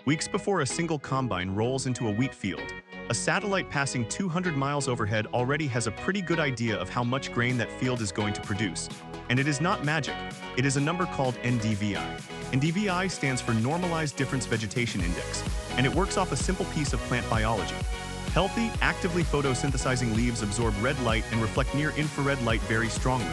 Weeks before a single combine rolls into a wheat field, a satellite passing 200 miles overhead already has a pretty good idea of how much grain that field is going to produce. And it is not magic, it is a number called NDVI. NDVI stands for Normalized Difference Vegetation Index, and it works off a simple piece of plant biology. Healthy, actively photosynthesizing leaves absorb red light and reflect near-infrared light very strongly,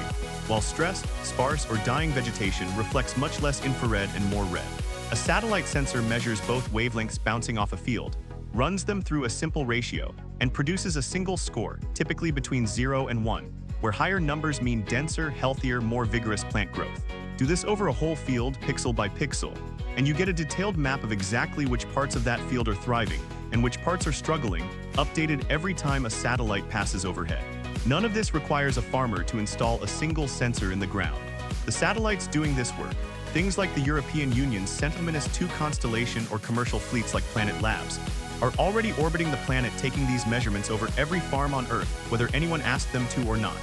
while stressed, sparse, or dying vegetation reflects much less infrared and more red. A satellite sensor measures both wavelengths bouncing off a field, runs them through a simple ratio, and produces a single score, typically between 0 and 1, where higher numbers mean denser, healthier, more vigorous plant growth. Do this over a whole field, pixel by pixel, and you get a detailed map of exactly which parts of that field are thriving and which parts are struggling, updated every time a satellite passes overhead. None of this requires a farmer to install a single sensor in the ground. The satellites doing this work, things like the European Union's Sentinel-2 constellation or commercial fleets like Planet Labs, are already orbiting the planet taking these measurements over every farm on Earth, whether anyone asked them to or not.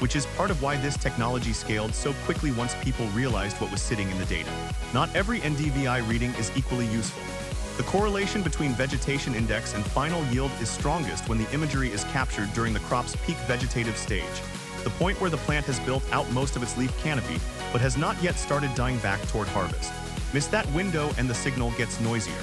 Which is part of why this technology scaled so quickly once people realized what was sitting in the data. Not every NDVI reading is equally useful. The correlation between vegetation index and final yield is strongest when the imagery is captured during the crop's peak vegetative stage, the point where the plant has built out most of its leaf canopy, but has not yet started dying back toward harvest. Miss that window and the signal gets noisier.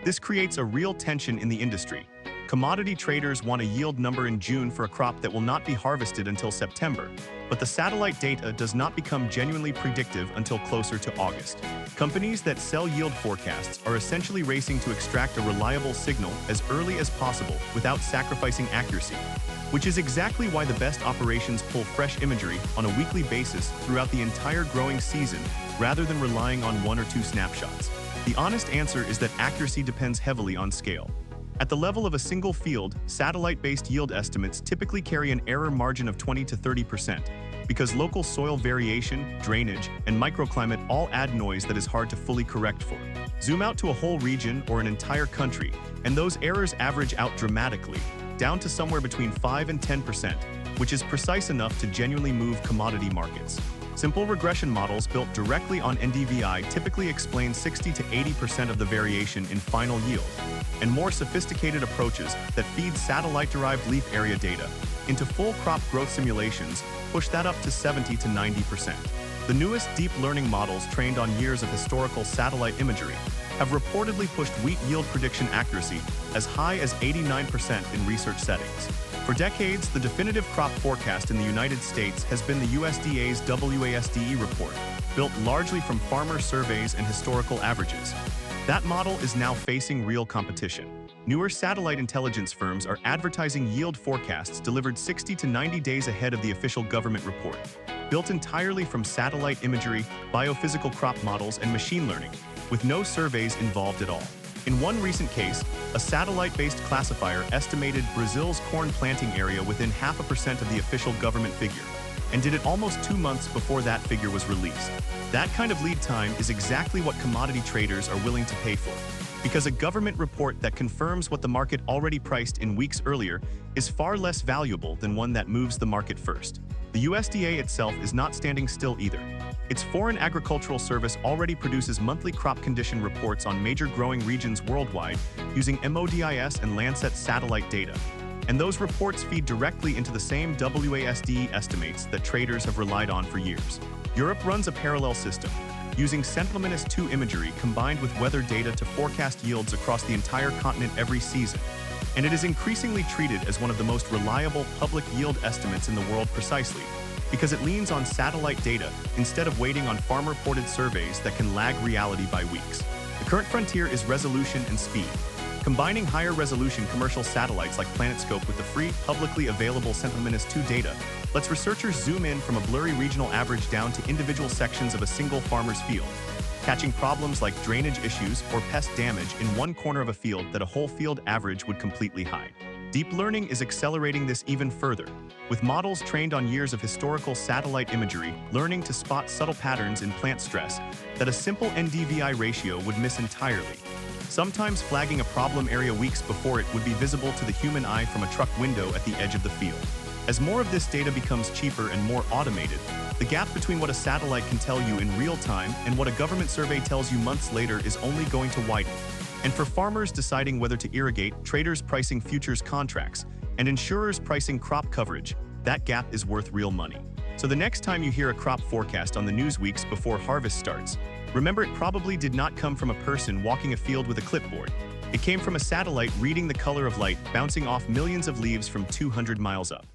This creates a real tension in the industry. Commodity traders want a yield number in June for a crop that will not be harvested until September, but the satellite data does not become genuinely predictive until closer to August. Companies that sell yield forecasts are essentially racing to extract a reliable signal as early as possible without sacrificing accuracy, which is exactly why the best operations pull fresh imagery on a weekly basis throughout the entire growing season rather than relying on 1 or 2 snapshots. The honest answer is that accuracy depends heavily on scale. At the level of a single field, satellite-based yield estimates typically carry an error margin of 20 to 30%, because local soil variation, drainage, and microclimate all add noise that is hard to fully correct for. Zoom out to a whole region or an entire country, and those errors average out dramatically, down to somewhere between 5 and 10%, which is precise enough to genuinely move commodity markets. Simple regression models built directly on NDVI typically explain 60 to 80% of the variation in final yield, and more sophisticated approaches that feed satellite-derived leaf area data into full crop growth simulations push that up to 70 to 90%. The newest deep learning models trained on years of historical satellite imagery have reportedly pushed wheat yield prediction accuracy as high as 89% in research settings. For decades, the definitive crop forecast in the United States has been the USDA's WASDE report, built largely from farmer surveys and historical averages. That model is now facing real competition. Newer satellite intelligence firms are advertising yield forecasts delivered 60 to 90 days ahead of the official government report, built entirely from satellite imagery, biophysical crop models, and machine learning, with no surveys involved at all. In one recent case, a satellite-based classifier estimated Brazil's corn planting area within 0.5% of the official government figure, and did it almost 2 months before that figure was released. That kind of lead time is exactly what commodity traders are willing to pay for, because a government report that confirms what the market already priced in weeks earlier is far less valuable than one that moves the market first. The USDA itself is not standing still either. Its Foreign Agricultural Service already produces monthly crop condition reports on major growing regions worldwide using MODIS and Landsat satellite data. And those reports feed directly into the same WASDE estimates that traders have relied on for years. Europe runs a parallel system, using Sentinel-2 imagery combined with weather data to forecast yields across the entire continent every season. And it is increasingly treated as one of the most reliable public yield estimates in the world precisely because it leans on satellite data instead of waiting on farmer-reported surveys that can lag reality by weeks. The current frontier is resolution and speed. Combining higher resolution commercial satellites like PlanetScope with the free, publicly available Sentinel-2 data lets researchers zoom in from a blurry regional average down to individual sections of a single farmer's field, catching problems like drainage issues or pest damage in one corner of a field that a whole field average would completely hide. Deep learning is accelerating this even further, with models trained on years of historical satellite imagery learning to spot subtle patterns in plant stress that a simple NDVI ratio would miss entirely, sometimes flagging a problem area weeks before it would be visible to the human eye from a truck window at the edge of the field. As more of this data becomes cheaper and more automated, the gap between what a satellite can tell you in real time and what a government survey tells you months later is only going to widen. And for farmers deciding whether to irrigate, traders pricing futures contracts, and insurers pricing crop coverage, that gap is worth real money. So the next time you hear a crop forecast on the news weeks before harvest starts, remember it probably did not come from a person walking a field with a clipboard. It came from a satellite reading the color of light bouncing off millions of leaves from 200 miles up.